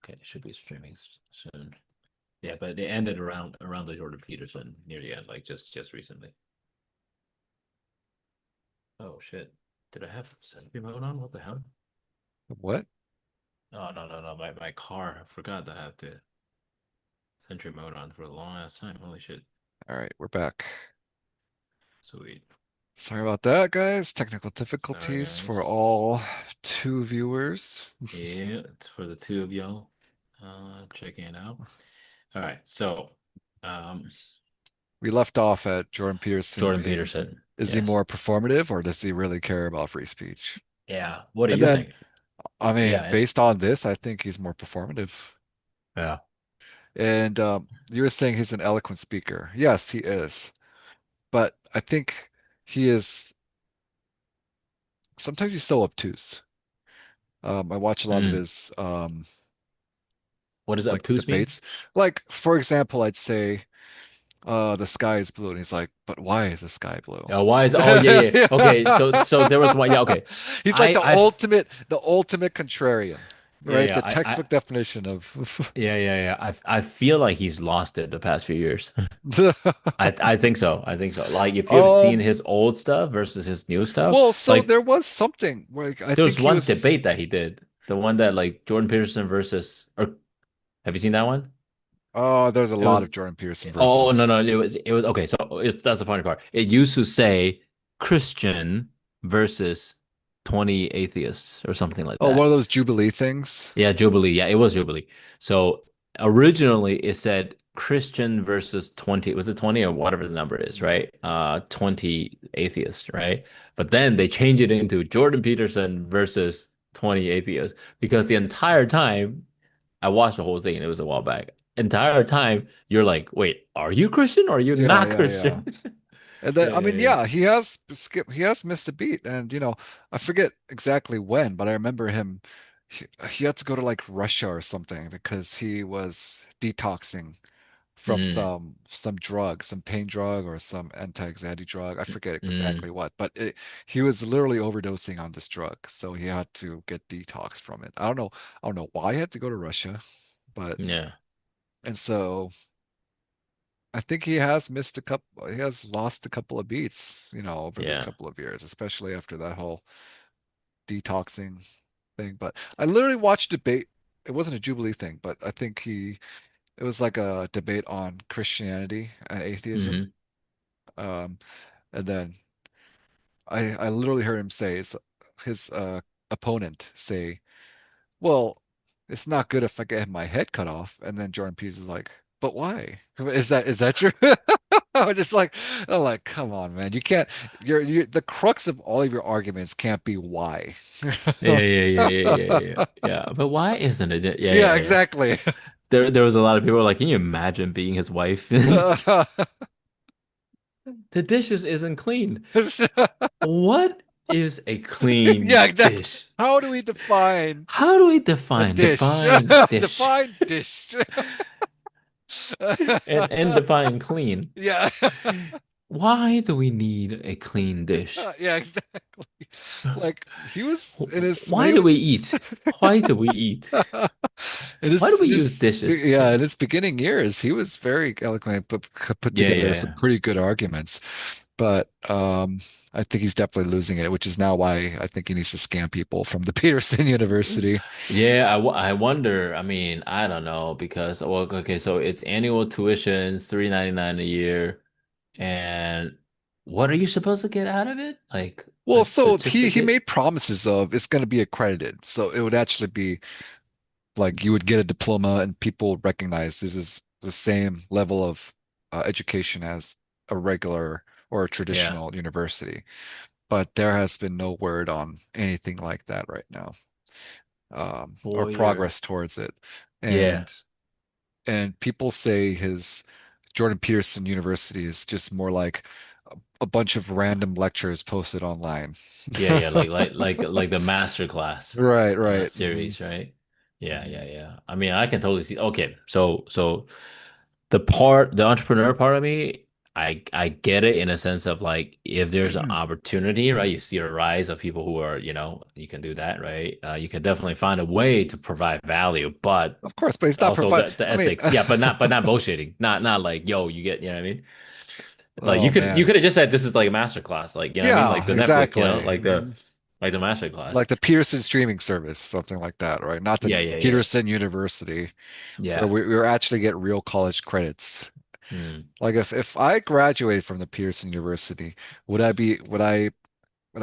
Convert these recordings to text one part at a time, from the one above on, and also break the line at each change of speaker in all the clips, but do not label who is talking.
Okay, it should be streaming soon. Yeah, but they ended around the Jordan Peterson near the end, like just recently. Oh shit. Did I have sentry mode on? What the hell?
What?
Oh no. My car. I forgot to have the sentry mode on for a long ass time. Holy shit.
All right, we're back.
Sweet.
Sorry about that, guys. Technical
Sorry
difficulties for
guys.
all two viewers.
Yeah, it's for the two of y'all checking it out. All right. So um
We left off at Jordan Peterson
Jordan
being,
Peterson.
is he
Yes.
more performative or does he really care about free speech?
Yeah. What do
And
you
then,
think?
I mean,
Yeah,
based on this, I think he's more performative.
yeah.
And you were saying he's an eloquent speaker. Yes, he is. But I think he is, sometimes he's so obtuse. I watch a lot of
Mm.
his
What does
like
obtuse mean?
debates. Like, for example, I'd say the sky is blue, and he's like, but why is the sky blue?
Why is oh yeah, yeah. Okay, so there was one. Yeah, okay.
He's like
I I've
the ultimate contrarian,
yeah,
right?
yeah.
The textbook definition of
Yeah. I feel like he's lost it the past few years. I think so. I think so. Like if you've seen
um
his old stuff versus his new stuff,
well, so
like
there was something like I
there was
think he
one
was
debate that he did. The one that like Jordan Peterson versus or have you seen that one?
oh, there's a
It
lot of
was
Jordan Peterson
oh no
versus.
no it was okay. So that's the funny part. It used to say Christian versus 20 atheists or something like
Oh, one of
that.
those Jubilee things.
Yeah, Jubilee. Yeah, it was Jubilee. So originally it said Christian versus 20. Was it 20 or whatever the number is, right? 20 atheists, right? But then they changed it into Jordan Peterson versus 20 atheists because the entire time I watched the whole thing and it was a while back. Entire time you're like, wait, are you Christian or are you
Yeah,
not
yeah, yeah.
Christian?
And then,
Yeah,
I
yeah,
mean,
yeah.
yeah, he has missed a beat, and I forget exactly when, but I remember him. He had to go to like Russia or something because he was detoxing from
Mm,
some drug, some pain drug or some anti-anxiety drug. I forget exactly
mm,
what, but he was literally overdosing on this drug, so he had to get detox from it. I don't know why he had to go to Russia, but
yeah,
and so. I think he has missed a couple, he has lost a couple of beats, over the
yeah.
couple of years, especially after that whole detoxing thing. But I literally watched debate. It wasn't a Jubilee thing, but I think it was like a debate on Christianity and atheism.
Hmm.
Um, and then I literally heard him say, his opponent say, well, it's not good if I get my head cut off. And then Jordan Peters is like, but why? Is that true? I'm just like, I'm like, come on, man. You can't, the crux of all of your arguments can't be why.
Yeah. But why isn't it?
Yeah,
Yeah.
exactly.
There was a lot of people like, can you imagine being his wife? The dishes isn't clean. What is a
Yeah,
clean
exactly.
dish?
How do we define
How do we
a
define
dish?
define dish
Define dish.
and define clean?
Yeah.
Why do we need a clean dish?
Yeah, exactly. Like he was in his when
Why
he
do we
was
eat? Why do we eat? Why do
in
we use
his
dishes?
yeah, in his beginning years, he was very eloquent, put together some
Yeah.
pretty good arguments. But I think he's definitely losing it, which is now why I think he needs to scam people from the Peterson University.
Yeah, I wonder. I mean, I don't know because well, okay, so it's annual tuition, 399 a year, and what are you supposed to get out of it? Like a
Well, so he
certificate?
made promises of it's going to be accredited, so it would actually be like you would get a diploma and people would recognize this is the same level of education as a regular or a
Yeah,
traditional university. But there has been no word on anything like that right now, or
4 year.
progress towards it.
Yeah,
And people say his Jordan Peterson University is just more like a bunch of random lectures posted online.
yeah. Like the master class
Right, right.
series, right? Yeah. I mean, I can totally see. Okay, so the entrepreneur part of me. I get it in a sense of like if there's an opportunity, right? You see a rise of people who are, you can do that, right? You can definitely find a way to provide value, but
Of course, but he's not
also
provide.
the
I mean,
ethics, yeah, but not bullshitting, not like yo, you get, you know what I mean? Like
oh
you
man,
could have just said this is like a master class, like you know what I mean, like
yeah,
the Netflix,
exactly.
like the master class.
Like the Peterson streaming service, something like that, right? Not the
Yeah, yeah, yeah,
Peterson University, where
yeah.
we actually get real college credits.
Hmm.
Like if I graduated from the Pearson University, would I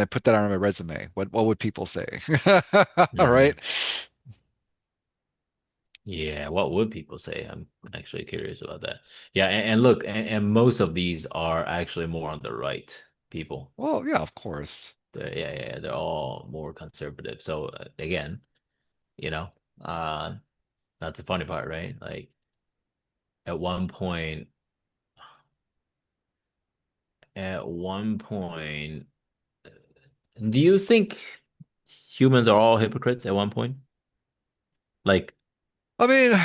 put that on my resume? What would people say? All right.
Hmm. Yeah, what would people say? I'm actually curious about that. Yeah, and look, and most of these are actually more on the right people.
Well, yeah, of course.
Yeah, yeah, yeah, they're all more conservative. So again, you know, uh, that's the funny part, right? Like at one point, at one point, do you think humans are all hypocrites at one point? Like,
I mean,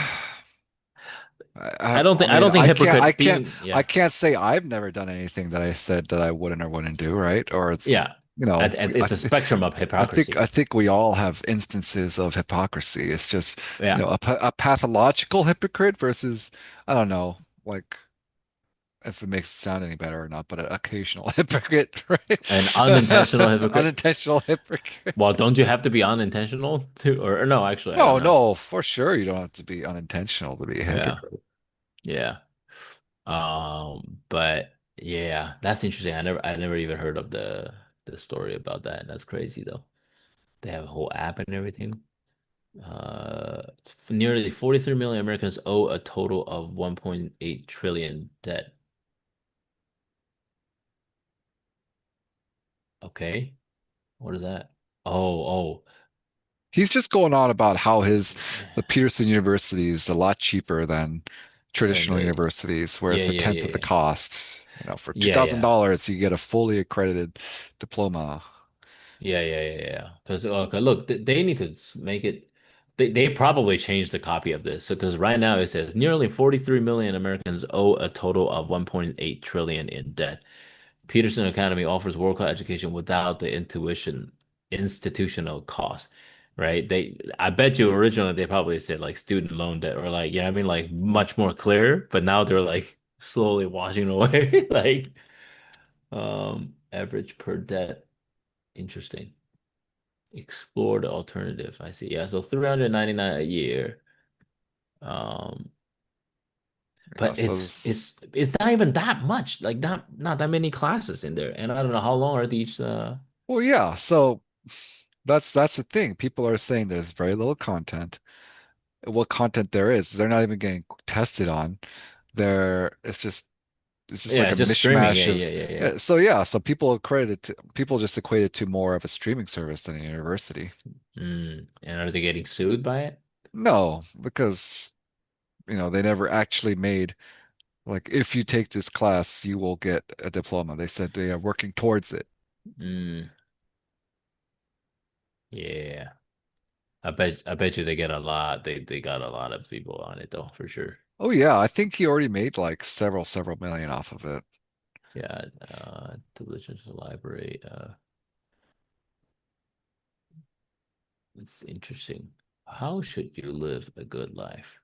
I don't think
I
hypocrite
can't,
being,
I
yeah,
can't say I've never done anything that I said that I wouldn't or wouldn't do, right? Or,
yeah.
you know,
It's a spectrum of
I
hypocrisy.
think we all have instances of hypocrisy. It's just,
Yeah.
a pathological hypocrite versus, I don't know, like if it makes it sound any better or not, but an occasional hypocrite, right?
An unintentional hypocrite.
Unintentional hypocrite.
Well, don't you have to be unintentional to, or no, actually, I don't
Oh
know.
no, for sure you don't have to be unintentional to be a
Yeah.
hypocrite.
Yeah. But yeah, that's interesting. I never even heard of the story about that. That's crazy though. They have a whole app and everything. Nearly 43 million Americans owe a total of 1.8 trillion debt. Okay. What is that? Oh,
He's just going on about how
oh.
the Peterson University is a lot cheaper than
And
traditional
the
universities, where
yeah,
it's a
yeah,
tenth of the
yeah.
cost. For
Yeah, yeah.
$2,000 you get a fully accredited diploma.
Yeah. Because okay, look, they need to make it. They probably changed the copy of this. So because right now it says nearly 43 million Americans owe a total of 1.8 trillion in debt. Peterson Academy offers world-class education without the institutional cost, right? I bet you originally they probably said like student loan debt or like, you know what I mean? Like much more clear, but now they're like slowly washing away. Like, average per debt. Interesting. Explore the alternative. I see. Yeah, so 399 a year. Um,
Yeah,
but
so
it's not even that much. Like not that many classes in there. And I don't know how long are these
well, yeah, so that's the thing. People are saying there's very little content. What content there is, they're not even getting tested on. It's just like
yeah,
a
just streaming.
mishmash of
Yeah.
yeah, so yeah, so people just equate it to more of a streaming service than a university.
And are they getting sued by it?
No, because they never actually made like if you take this class, you will get a diploma. They said they are working towards it.
Mm, yeah. I bet you they get a lot. They got a lot of people on it though, for sure.
Oh yeah, I think he already made like several million off of it.
Yeah, diligence library. It's interesting. How should you live a good life?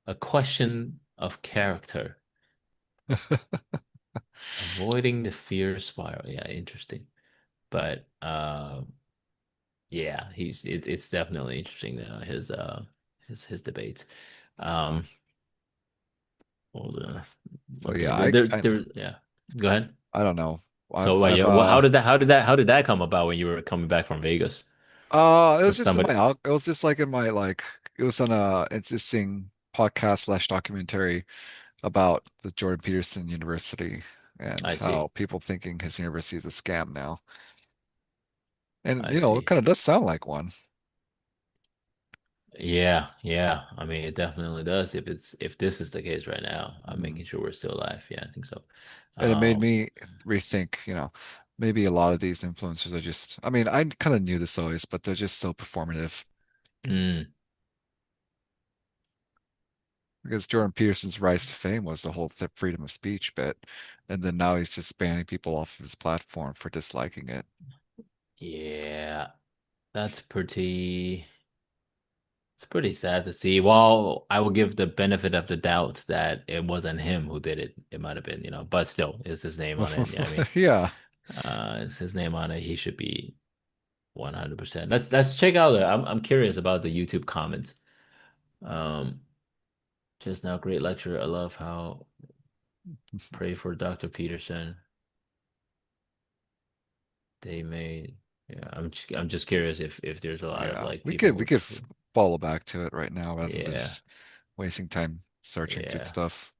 A question of character. Avoiding the fear spiral. Yeah, interesting. But yeah, it's definitely interesting his debates. Um hold on.
So
Okay,
yeah,
there yeah. Go ahead.
I don't know.
So what,
I've
yeah, how did that come about when you were coming back from Vegas?
it was
Was
just in
somebody
it was just like in my like it was on a interesting podcast slash documentary about the Jordan Peterson University and
I see.
how people thinking his university is a scam now. And
I
it
see.
kind of does sound like one.
Yeah. I mean, it definitely does. If this is the case right now, I'm
Mhm.
making sure we're still alive. Yeah, I think so.
And it made
Um,
me rethink, maybe a lot of these influencers are just, I mean, I kind of knew this always, but they're just so performative.
mm,
Because Jordan Peterson's rise to fame was the whole th freedom of speech bit, and then now he's just banning people off of his platform for disliking it.
Yeah, that's pretty. It's pretty sad to see. While I will give the benefit of the doubt that it wasn't him who did it, it might have been, but still, it's his name on it. Yeah, I mean,
Yeah.
it's his name on it. He should be 100%. Let's check out the. I'm curious about the YouTube comments. Um, just now, great lecture. I love how pray for Dr. Peterson. They made. Yeah, I'm just curious if there's a lot of
Yeah.
like
We
people
could we could
who
follow back to it right now rather than
yeah,
just wasting time searching through
yeah.
stuff.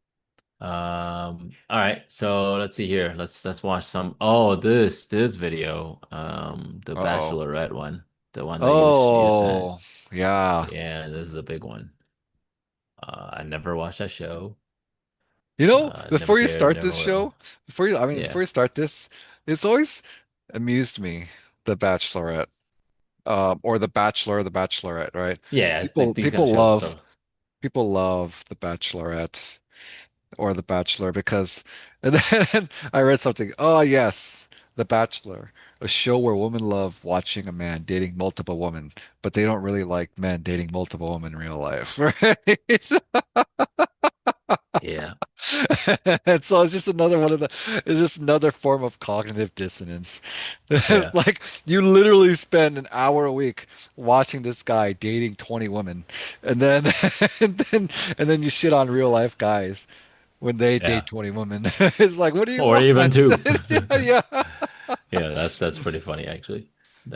All right, so let's see here. Let's watch some. Oh, this video, the
Uh-oh.
Bachelorette one, the one that you sent.
Oh, yeah.
Yeah, this is a big one. I never watched that show. Never
Before you
cared,
start
never
this
will.
show, before
Yeah,
you start this, it's always amused me, The Bachelorette, or The Bachelor, The Bachelorette, right?
yeah. It's like
People,
these kind of
people
shows.
love,
So
people love The Bachelorette or The Bachelor because, and then I read something. Oh yes, The Bachelor, a show where women love watching a man dating multiple women, but they don't really like men dating multiple women in real life, right?
yeah,
And so it's just another form of cognitive dissonance.
yeah,
Like you literally spend an hour a week watching this guy dating 20 women, and then and then and then you shit on real life guys when they date
yeah,
20 women. It's like, what do you
or
want?
even two.
Yeah, yeah.
Yeah, that's pretty funny actually.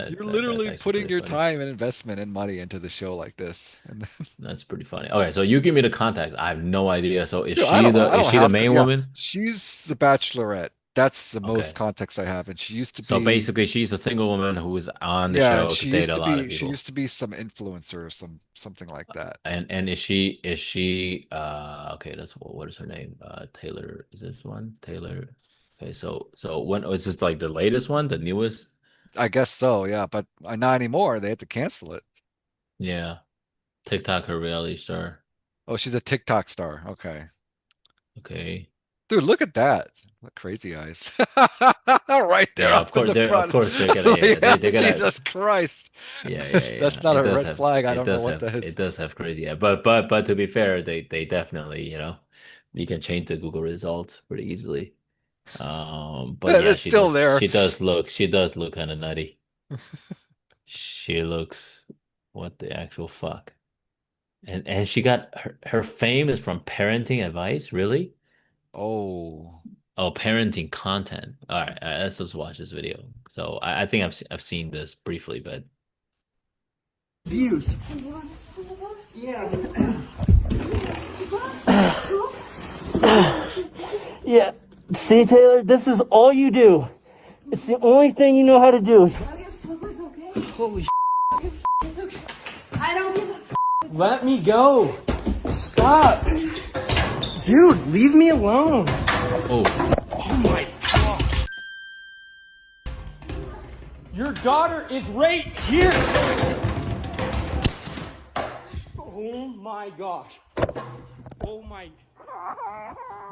You're
That's
literally
actually
putting
pretty
your
funny.
time and investment and money into the show like this. And then,
That's pretty funny. Okay, so you give me the context. I have no idea. So
dude, I
is
don't
she the
have to.
main
Yeah,
woman?
she's the Bachelorette. That's the most
Okay.
context I have. And she used to
So
be,
basically, she's a single woman who is on the
yeah, and
show to date a lot of
she
people.
used to be some influencer or something like that.
And is she okay, that's what is her name? Taylor, is this one? Taylor. Okay, so when is this like the latest one, the newest?
I guess so, yeah, but not anymore. They had to cancel it.
Yeah. TikTok her reality star.
Oh, she's a TikTok star. Okay.
Okay.
Dude, look at that. What crazy eyes. Right there
Yeah,
up in the
of
front.
course they're gonna yeah,
Yeah,
they're gonna
Jesus Christ.
yeah.
That's not a red flag. I don't know what that
It
is.
does have crazy. Yeah, but to be fair, they definitely, you can change the Google results pretty easily. But yeah,
It's still there.
she does look kind of nutty. She looks what the actual fuck. And she got her fame is from parenting advice, really?
Oh.
Oh, parenting content. All right, let's just watch this video. So I think I've seen this briefly, but
Views. Yeah. Yeah. See, Taylor, this is all you do. It's the only thing you know how to do. Holy
I don't give a f.
Let me go. Stop. Dude, leave me alone.
oh
Oh my gosh. Your daughter is right here. Oh my gosh. Oh my.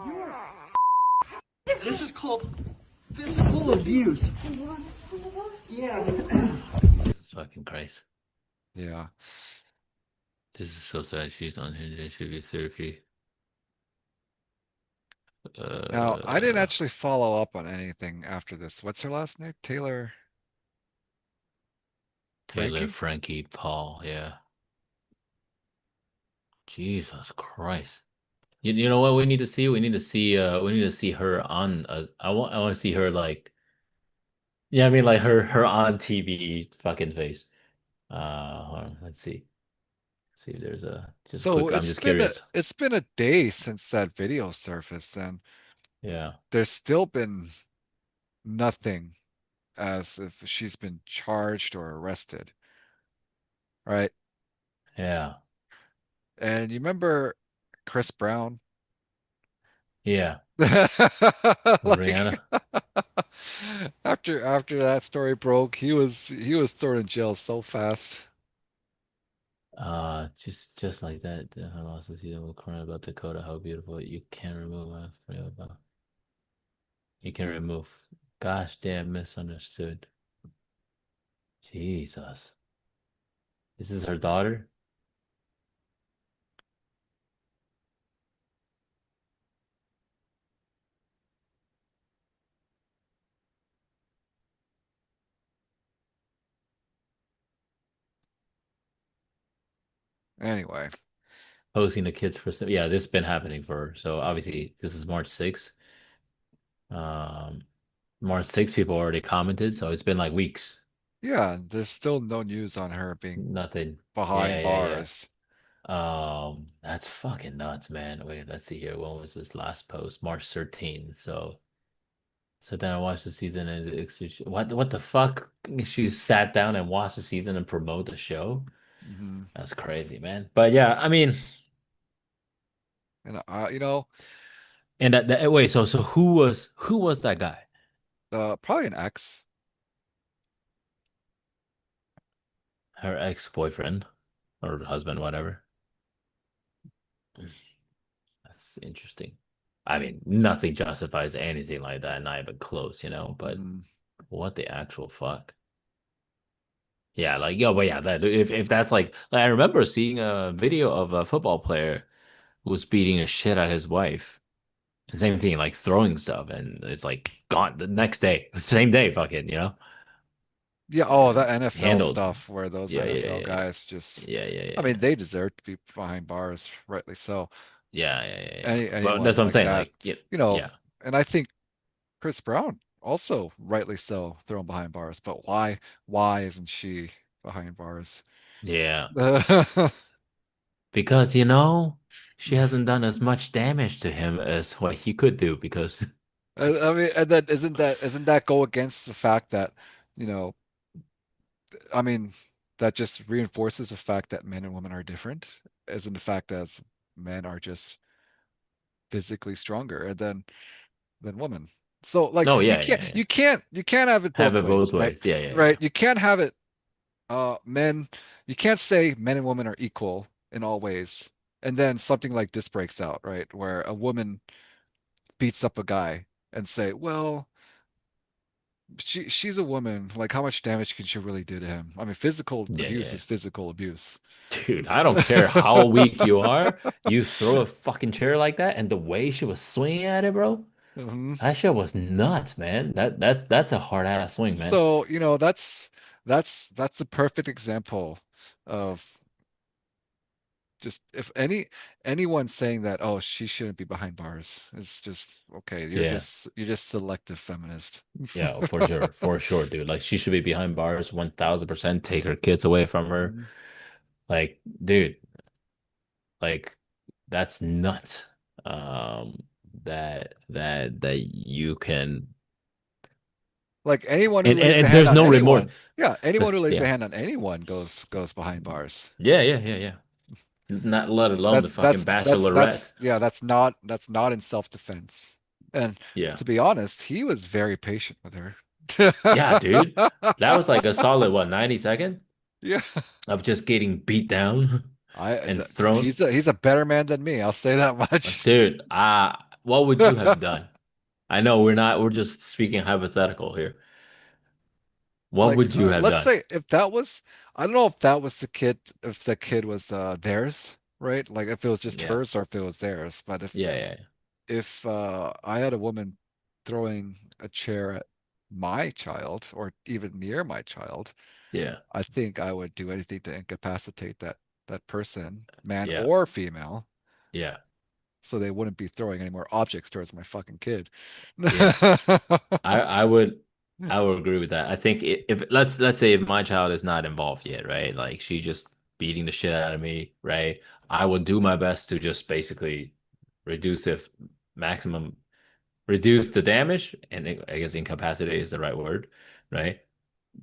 You are. This is called physical abuse. Yeah.
Jesus fucking Christ.
Yeah.
This is so sad. She's on here. There should be therapy.
Now, I didn't
Uh
actually follow up on anything after this. What's her last name? Taylor
Taylor,
Frankie?
Frankie, Paul, yeah. Jesus Christ. You know what we need to see? We need to see her on I want to see her like yeah, I mean like her on TV fucking face. Hold on, let's see. See if there's a just
So
quick I'm just curious.
it's been a day since that video surfaced, and
Yeah.
there's still been nothing as if she's been charged or arrested, right?
Yeah.
And you remember Chris Brown?
Yeah.
Like
Rihanna.
after that story broke, he was thrown in jail so fast.
just like that. I lost the season. We're crying about Dakota. How beautiful. You can't remove. I forgot about. You can remove. Gosh damn, misunderstood. Jesus. This is her daughter?
Anyway,
Posting the kids for yeah, this has been happening for her. So obviously this is March 6th. Um March 6th, people already commented, so it's been like weeks.
yeah, there's still no news on her being
Nothing. Yeah,
behind
yeah, yeah.
bars.
That's fucking nuts, man. Wait, let's see here. When was this last post? March 13th. So then I watched the season and what the fuck? She sat down and watched the season and promote the show?
Hmm.
That's crazy, man. But yeah, I mean,
And
and that wait, so who was that guy?
probably an ex.
Her ex-boyfriend or husband, whatever. That's interesting. I mean, nothing justifies anything like that, not even close, but
Hmm.
what the actual fuck? Yeah, like yo, but yeah, that if that's like I remember seeing a video of a football player who was beating the shit out of his wife. Same thing, like throwing stuff, and it's like gone the next day, same day, fucking.
Yeah, oh,
And
that NFL
handled.
stuff where those
Yeah, yeah,
NFL
yeah, yeah,
guys just,
yeah, yeah,
I
yeah,
mean,
yeah,
they deserve to be behind bars, rightly so.
yeah, yeah, yeah, yeah. But
Anyone
that's what I'm
like
saying.
that,
Like, yeah,
you know,
yeah,
and I think Chris Brown also rightly so thrown behind bars, but why isn't she behind bars?
yeah.
I
Because she hasn't done as much damage to him as what he could do. Because
mean, and then isn't that go against the fact that, you know, I mean, that just reinforces the fact that men and women are different, as in the fact as men are just physically stronger than women. So like
no,
you
yeah,
can't
yeah, yeah.
you can't you can't have it
Have
both
it
ways,
both
right?
ways. Yeah, yeah,
Right?
yeah,
You can't have it men you can't say men and women are equal in all ways. And then something like this breaks out, right? Where a woman beats up a guy and say, "Well, she's a woman. Like how much damage can she really do to him?" I mean, physical
yeah,
abuse
yeah.
is physical abuse.
Dude, I don't care how weak you are. You throw a fucking chair like that, and the way she was swinging at it, bro.
Mhm.
That shit was nuts, man. That's a hard ass swing, man.
So, that's a perfect example of just if anyone saying that, oh, she shouldn't be behind bars, it's just okay. You're
Yeah.
just you're just selective feminist.
Yeah, for sure. For sure, dude. Like she should be behind bars 1000%. Take her kids away from her.
Mhm.
Like, dude, like that's nuts. That you can
Like anyone who
and,
lays a
and
hand
there's
on
no remorse.
anyone, yeah, anyone who
This
lays a
yeah.
hand on anyone goes behind bars.
Yeah, yeah, yeah, yeah. Not let alone the
That's
fucking
that's that's
bachelorette.
that's yeah, that's not in self-defense. And
Yeah.
to be honest, he was very patient with her.
Yeah, dude. That was like a solid what, 90 second
Yeah.
of just getting beat down and thrown.
He's a better man than me. I'll say that much.
Dude, what would you have done? I know we're just speaking hypothetical here. What
Like,
would you have
let's
done?
say if that was, I don't know if that was if the kid was theirs, right? Like if it was just
Yeah.
hers or if it was theirs. But
Yeah, yeah,
if I had a woman throwing a chair at my child or even near my child,
yeah,
I think I would do anything to incapacitate that person, man
yeah,
or female,
yeah,
so they wouldn't be throwing any more objects towards my fucking kid.
yeah. I would agree with that. I think if let's say if my child is not involved yet, right? Like she's just beating the shit out of me, right? I would do my best to just basically reduce if maximum reduce the damage, and I guess incapacitate is the right word, right?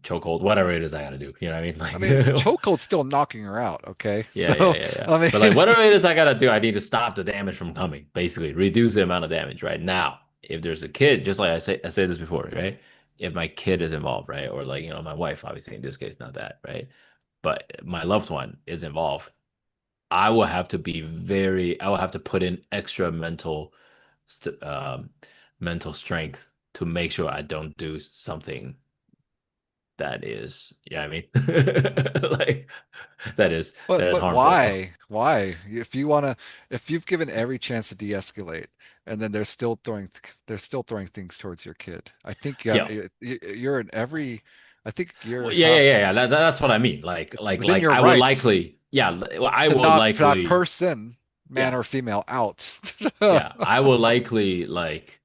Chokehold, whatever it is I gotta do. You know what I mean?
I mean,
Like
chokehold's still knocking her out, okay?
yeah, yeah,
So,
yeah, yeah.
I
But like
mean,
whatever it is I gotta do, I need to stop the damage from coming. Basically, reduce the amount of damage. Right now, if there's a kid, just like I said this before, right? If my kid is involved, right, or like my wife, obviously in this case, not that, right? But my loved one is involved. I will have to be very, I will have to put in extra st mental strength to make sure I don't do something that is, you know what I mean? Like that is
But
harmful.
why? Why? If you've given every chance to de-escalate, and then they're still throwing things towards your kid. I think
Yeah.
you're in every. I think
Well,
you're
yeah, yeah,
have
yeah, yeah. That's what I mean.
it's within your
I will
rights
likely, yeah, I
to
will
knock that
likely,
person, man
yeah,
or female, out.
yeah, I will likely like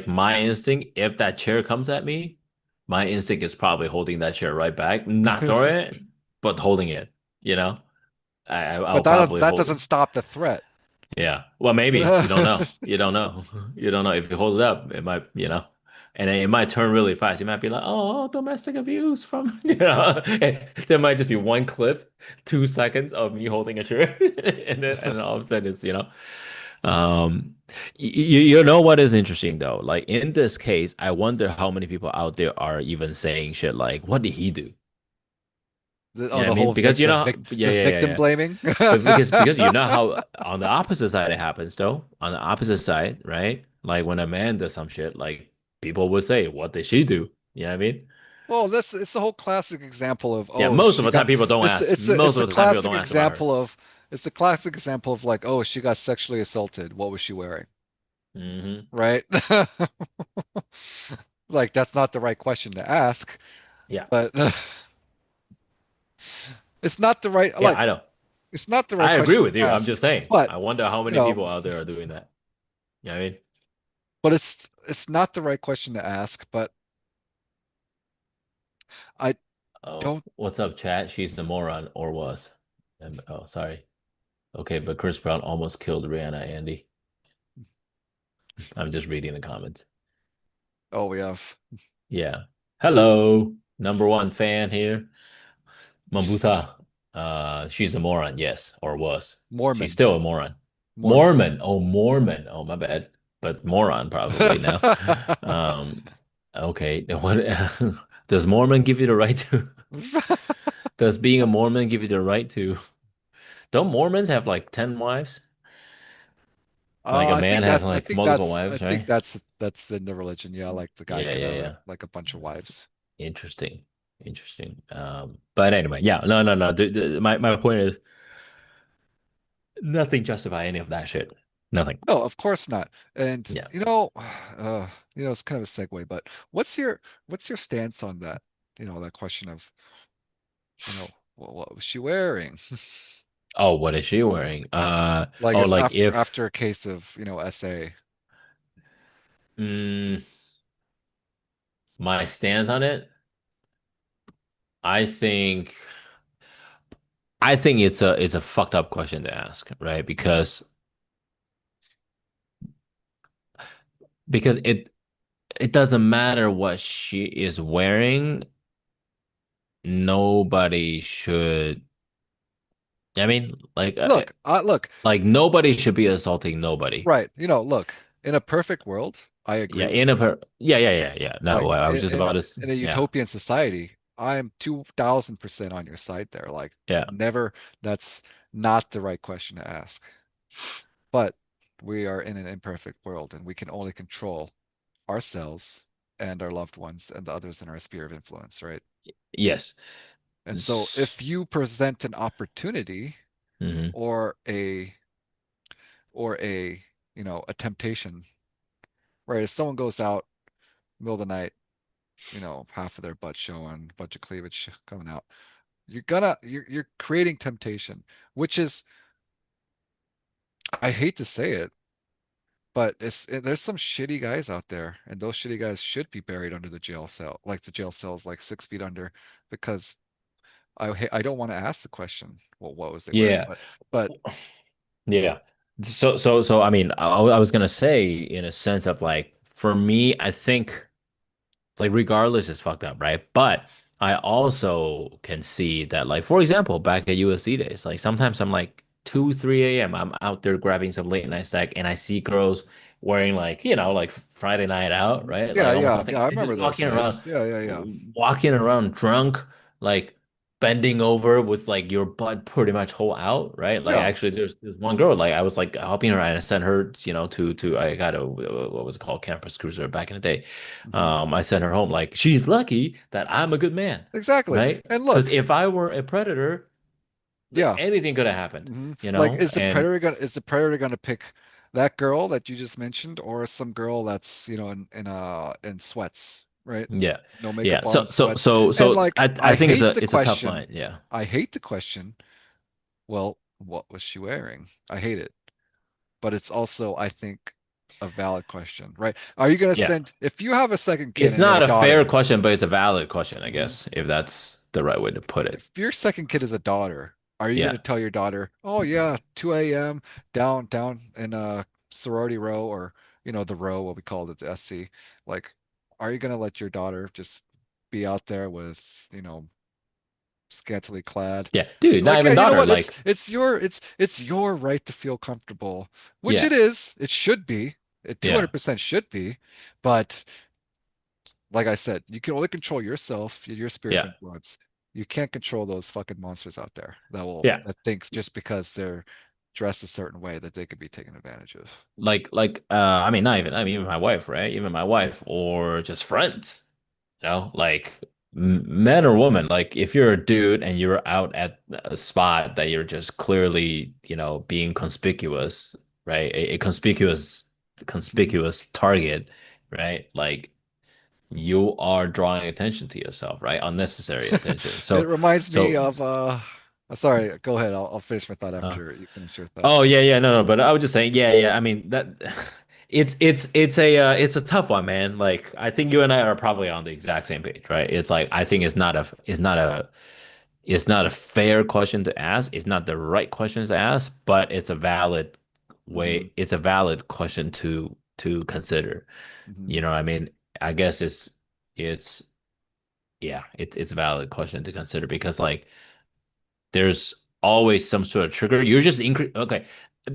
my instinct. If that chair comes at me, my instinct is probably holding that chair right back, not throwing it, but holding it. You know,
But
I'll probably
that
hold.
doesn't stop the threat.
Yeah. Well, maybe you don't know. You don't know. You don't know if you hold it up, it might, and it might turn really fast. You might be like, "Oh, domestic abuse from," there might just be one clip, 2 seconds of me holding a chair, and then all of a sudden um, you know what is interesting though? Like in this case, I wonder how many people out there are even saying shit like, "What did he do?" You know what I
The
mean?
whole
Because yeah,
the
yeah, yeah,
victim
yeah.
blaming.
But because you know how on the opposite side it happens though. On the opposite side, right? Like when a man does some shit, like people would say, "What did she do?" You know what I mean?
Well, this it's the whole classic example of
Yeah,
oh
most of
she
the time
got
people don't ask.
it's
Most
a
of the time people
classic
don't ask about her.
example of like oh she got sexually assaulted. What was she wearing?
Hmm.
Right? Like that's not the right question to ask,
Yeah,
but it's not the right
yeah,
like
I know.
it's not the right
I agree
question
with
to
you. I'm
ask.
just saying.
But
I wonder how
you
many
know,
people out there are doing that. You know what I mean?
but it's not the right question to ask. But I
Oh,
don't.
what's up, chat? She's the moron or was. Oh, sorry. Okay, but Chris Brown almost killed Rihanna, Andy. I'm just reading the comments.
Oh, we have
Yeah. Hello, number one fan here. Mambusa. She's a moron, yes, or was. She's
Mormon.
still a moron.
Mormon.
Mormon. Oh, Mormon. Oh, my bad. But moron probably now. Um, okay. What does Mormon give you the right to? Does being a Mormon give you the right to? Don't Mormons have like 10 wives? Like a man has like multiple
I
wives,
think
right?
that's in the religion. Yeah, like the guy
Yeah,
can
yeah,
have
yeah.
like a bunch of wives.
Interesting. Interesting. But anyway, yeah, no, no, no. My point is nothing justify any of that shit. Nothing.
No, of course not. And
Yeah.
it's kind of a segue, but what's your stance on that? That question of, what was she wearing?
Oh, what is she wearing?
Like
Oh,
it's
like if
after a case of, SA.
mm, my stance on it, I think it's a fucked up question to ask, right? Because it doesn't matter what she is wearing, nobody should. I mean,
Look,
like nobody should be assaulting nobody.
right. Look, in a perfect world, I agree
Yeah,
with you.
yeah, yeah, yeah, yeah. No,
Like
I was just about to
in a
yeah.
utopian society, I'm 2000% on your side there. Like
Yeah.
never, that's not the right question to ask. But we are in an imperfect world and we can only control ourselves and our loved ones and the others in our sphere of influence, right?
Yes.
And so if you present an opportunity
Hmm.
or a a temptation, right? If someone goes out middle of the night, half of their butt showing, bunch of cleavage coming out, you're creating temptation, which is, I hate to say it, but there's some shitty guys out there, and those shitty guys should be buried under the jail cell, like the jail cells, like 6 feet under, because I don't want to ask the question, well, what was they wearing?
Yeah.
But
Yeah. So I mean, I was gonna say in a sense of like for me, I think like regardless it's fucked up, right? But I also can see that like for example, back at USC days, like sometimes I'm like 2, 3 a.m. I'm out there grabbing some late night snack and I see girls wearing like, like Friday night out, right?
yeah,
Like almost
yeah,
nothing.
yeah, I
They're just
remember those days. Yeah, yeah, yeah.
walking around drunk, like bending over with like your butt pretty much whole out, right? Like
Yeah.
actually there's one girl like I was like helping her and I sent her, to I got a what was it called, campus cruiser back in the day.
Hmm.
I sent her home like she's lucky that I'm a good man,
Exactly.
right?
And
Because
look,
if I were a predator,
yeah.
anything could have happened,
Like,
And
is the predator gonna pick that girl that you just mentioned, or some girl that's, in sweats, right?
yeah.
No
Yeah.
makeup
So
on,
so
sweats.
so
And
so
like,
I
I
think
hate the
it's a tough
question.
line. Yeah.
I hate the question. Well, what was she wearing? I hate it. But it's also, I think, a valid question, right? Are you gonna
Yeah.
send, if you have a second kid
It's
and a
not a fair
daughter?
question, but it's a valid question, I
Mhm.
guess, if that's the right way to put it.
If your second kid is a daughter, are you going
Yeah.
to tell your daughter, "Oh yeah, 2 a.m. down in a sorority row, or the row, what we called it, the SC." Like, are you going to let your daughter just be out there with, scantily clad?
Yeah. Dude, not
Like, yeah,
even
you know
daughter.
what?
Like,
It's your right to feel comfortable, which
yeah.
it is. It should be. It
Yeah.
200% should be. But like I said, you can only control yourself, your sphere of
Yeah.
influence. You can't control those fucking monsters out there
Yeah.
that thinks just because they're dressed a certain way that they could be taken advantage of.
I mean, not even, I mean, even my wife, right? Even my wife or just friends, like men or women. Like, if you're a dude and you're out at a spot that you're just clearly, being conspicuous, right? A
Mhm.
conspicuous target, right? Like, you are drawing attention to yourself, right? Unnecessary attention.
It reminds me
So,
of sorry, go ahead. I'll finish my thought
uh,
after you finish your thought.
oh yeah, yeah, no, no, but I was just saying, yeah, yeah. I mean that it's a tough one, man. Like I think you and I are probably on the exact same page, right? It's like I think it's not a fair question to ask. It's not the right question to ask, but
Hmm.
it's a valid question to consider.
Hmm.
You know what I mean? I guess it's yeah, it's a valid question to consider because like there's always some sort of trigger. You're just increase. Okay.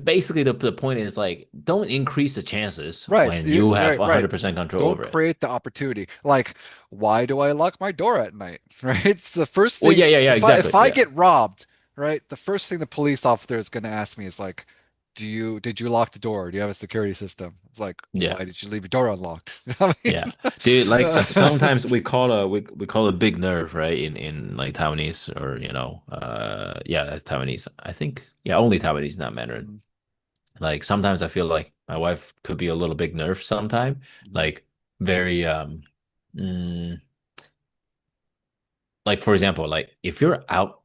Basically, the point is like, don't increase the chances
Right.
when you have
Right.
100% control
Don't
over it.
create the opportunity. Like, why do I lock my door at night? Right? It's the first
Well,
thing.
yeah, yeah, yeah,
If
exactly.
I
Yeah.
get robbed, right? The first thing the police officer is going to ask me is like, did you lock the door? Do you have a security system? It's like,
Yeah.
why did you leave your door unlocked? I mean,
Yeah. Dude, like sometimes we call a big nerve, right? In like Taiwanese or yeah, that's Taiwanese. I think yeah, only Taiwanese, not Mandarin.
Mhm.
Like sometimes I feel like my wife could be a little big nerve sometime.
Mhm.
Like very mm, like for example, like if you're out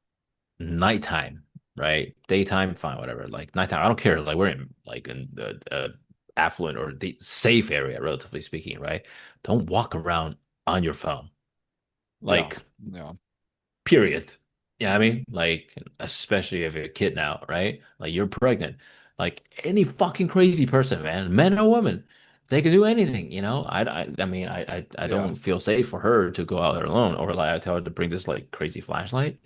nighttime, right? Daytime, fine, whatever. Like nighttime, I don't care. Like we're in like in the affluent or the safe area, relatively speaking, right? Don't walk around on your phone.
Yeah.
Like
Yeah.
period. Yeah, I
Mhm.
mean, like, especially if you're a kid now, right? Like, you're pregnant. Like, any fucking crazy person, man, man or woman, they can do anything, I mean, I
Yeah.
don't feel safe for her to go out there alone, or like I tell her to bring this like crazy flashlight,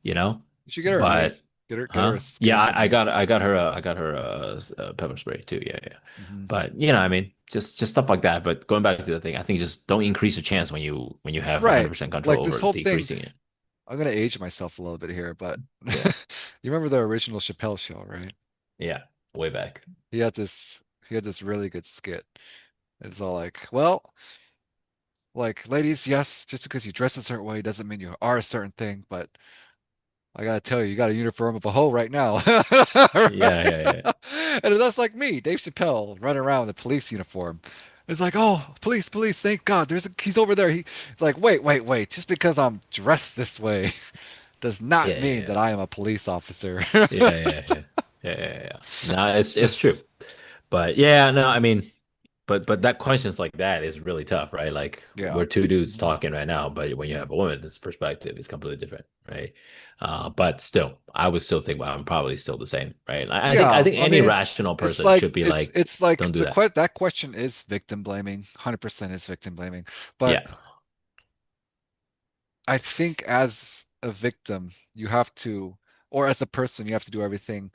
you know.
You should get her a
But,
mace.
huh?
Get her
Yeah,
some
I
mace.
got her, pepper spray too. Yeah, yeah.
Mhm.
But I mean, just stuff like that. But going back to the thing, I think just don't increase the chance when you have
Right.
100%
Like
control
this
over
whole thing.
decreasing it.
I'm gonna age myself a little bit here, but
Yeah.
you remember the original Chappelle show, right?
Yeah, way back.
He had this really good skit. It's all like, well, like, ladies, yes, just because you dress a certain way doesn't mean you are a certain thing, but I gotta tell you, you got a uniform of a hoe right now.
Yeah, yeah, yeah,
Right? And that's like me, Dave Chappelle, running around with a police uniform. It's like, oh, police, police, thank God, he's over there. It's like, wait, just because I'm dressed this way does not
yeah,
mean
yeah,
that I am a police officer.
yeah, yeah, yeah, yeah, yeah, yeah, yeah. No, it's true, but yeah, no, I mean, but that questions like that is really tough, right? Like
Yeah.
we're two dudes
Mhm.
talking right now, but when you have a woman, this perspective is completely different, right? But still, I would still think, well, I'm probably still the same, right? I
Yeah,
think
I
any
mean,
rational
it's
person
like
should be like,
it's like
don't do that.
that question is victim blaming, 100% is victim blaming. But
Yeah,
I think as a victim, you have to, or as a person, you have to do everything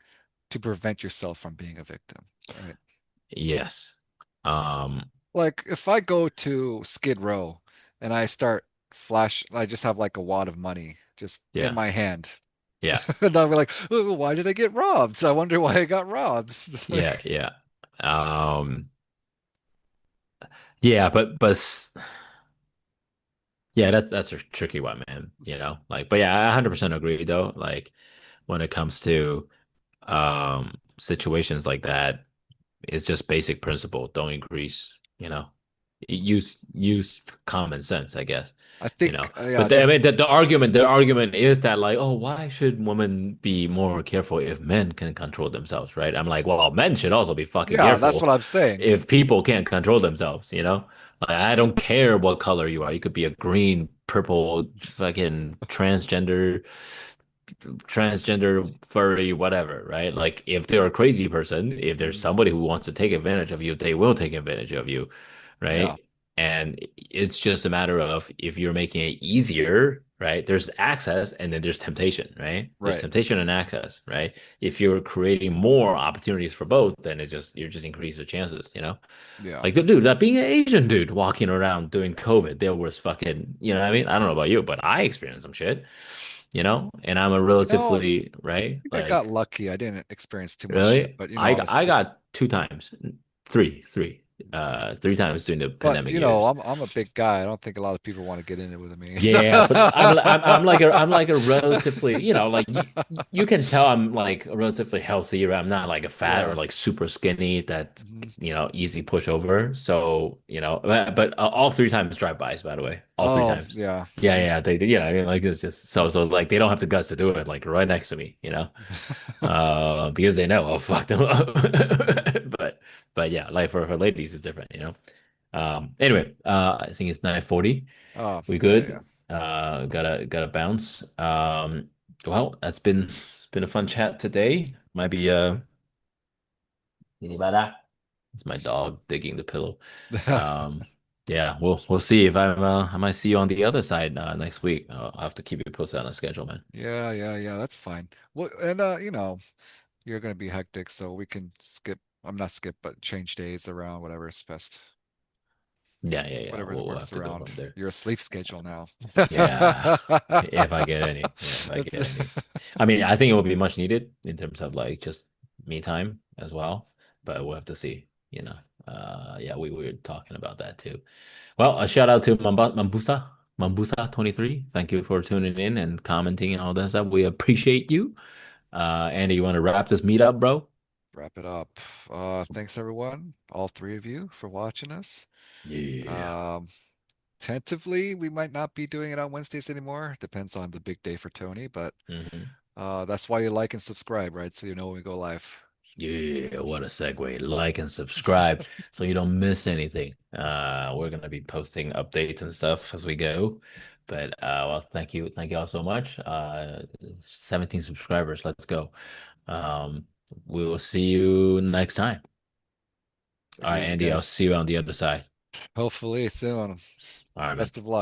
to prevent yourself from being a victim, right?
yes, um,
Like if I go to Skid Row and I just have like a wad of money just in
Yeah.
my hand.
Yeah.
And then we're like, "Oh, why did I get robbed? So I wonder why I got robbed." It's just
Yeah.
like,
Yeah. Yeah, yeah, that's a tricky one, man. Like, but yeah, I 100% agree though. Like when it comes to situations like that, it's just basic principle. Don't increase, use common sense, I guess.
I think, yeah,
But I
just
mean the argument is that like, oh, why should women be more careful if men can control themselves, right? I'm like, well, men should also be fucking
yeah, that's
careful
what I'm saying.
if people can't control themselves. Like, I don't care what color you are. You could be a green, purple, fucking transgender, furry, whatever, right? Like if they're a crazy person, if there's
Mhm.
somebody who wants to take advantage of you, they will take advantage of you,
Yeah,
right? And it's just a matter of if you're making it easier, right? There's access and then there's temptation, right? There's
right.
temptation and access, right? If you're creating more opportunities for both, then you're just increase the chances.
Yeah.
Like the dude, that being an Asian dude walking around during COVID, there was fucking, you know what I mean? I don't know about you, but I experienced some shit, and I'm a
I
relatively, right?
think I got
Like,
lucky. I didn't experience too much shit,
really?
but
I
I was
I
six.
got two times, three times during the
But
pandemic years.
I'm a big guy. I don't think a lot of people want to get in it with me. So
Yeah, but I'm like a relatively, like you can tell I'm like a relatively healthy, or I'm not like a fat or
yeah.
like super skinny that
Mhm.
easy pushover. So, but all three times drive-bys, by the way, all three
Oh,
times.
yeah.
Yeah, yeah, I mean, like it's just so like they don't have the guts to do it like right next to me. Because they know I'll fuck them up. But yeah, like for ladies it's different. Anyway, I think it's 9:40.
Oh,
We
yeah, yeah.
good? Gotta bounce. Well, it's been a fun chat today. Might be any about that. It's my dog digging the pillow. Um, yeah, we'll see if I might see you on the other side next week. I'll have to keep you posted on the schedule, man.
Yeah, yeah, yeah. That's fine. Well, and you're gonna be hectic, so we can skip. I'm not skip, but change days around, whatever is best.
Yeah, yeah, yeah.
Whatever
We'll
works
have to go
around
from there.
your sleep schedule now.
Yeah, if I get any. Yeah, if I
It's
get any. I mean, I think it will be much needed in terms of like just me time as well, but we'll have to see. Yeah, we were talking about that too. Well, a shout out to Mambusa 23. Thank you for tuning in and commenting and all that stuff. We appreciate you. Andy, you want to wrap this meetup, bro?
Wrap it up. Thanks everyone, all three of you, for watching us.
Yeah.
Um, Tentatively, we might not be doing it on Wednesdays anymore. Depends on the big day for Tony, but
hmm
that's why you like and subscribe, right? So you know when we go live.
Yeah, what a segue. Like and subscribe so you don't miss anything. We're gonna be posting updates and stuff as we go. But well, thank you all so much. 17 subscribers. Let's go. Um, we will see you next time.
Take
All
it
right,
easy,
Andy, I'll
guys.
see you on the other side.
Hopefully soon.
All right, man.
Best of luck.